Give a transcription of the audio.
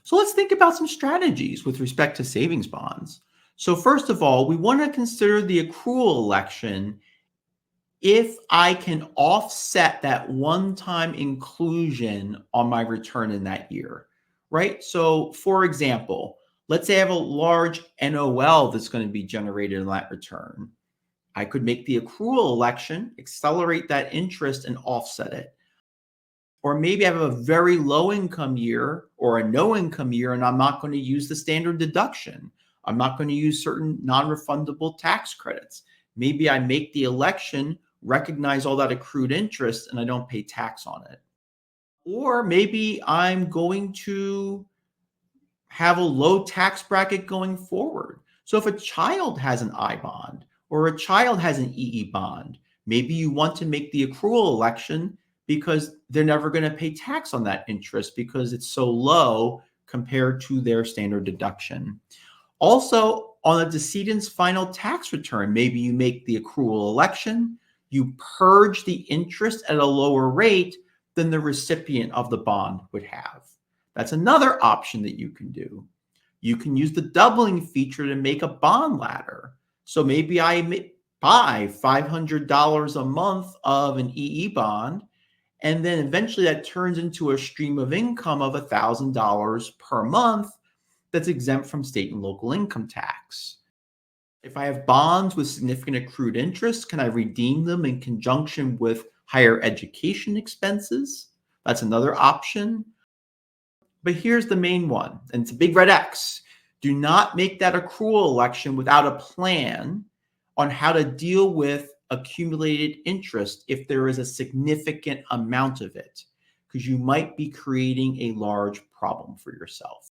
So let's think about some strategies with respect to savings bonds. So first of all, we want to consider the accrual election if I can offset that one-time inclusion on my return in that year, right? So for example, let's say I have a large NOL that's going to be generated in that return. I could make the accrual election, accelerate that interest and offset it. Or maybe I have a very low income year or a no income year, and I'm not going to use the standard deduction. I'm not going to use certain non refundable tax credits. Maybe I make the election, recognize all that accrued interest, and I don't pay tax on it. Or maybe I'm going to have a low tax bracket going forward. So if a child has an I bond or a child has an EE bond, maybe you want to make the accrual election because they're never going to pay tax on that interest because it's so low compared to their standard deduction. Also, on a decedent's final tax return, maybe you make the accrual election, you purge the interest at a lower rate than the recipient of the bond would have. That's another option that you can do. You can use the doubling feature to make a bond ladder. So maybe I buy $500 a month of an EE bond, and then eventually that turns into a stream of income of $1,000 per month that's exempt from state and local income tax. If I have bonds with significant accrued interest, can I redeem them in conjunction with higher education expenses? That's another option. But here's the main one, and it's a big red X. Do not make that accrual election without a plan on how to deal with accumulated interest if there is a significant amount of it, because you might be creating a large problem for yourself.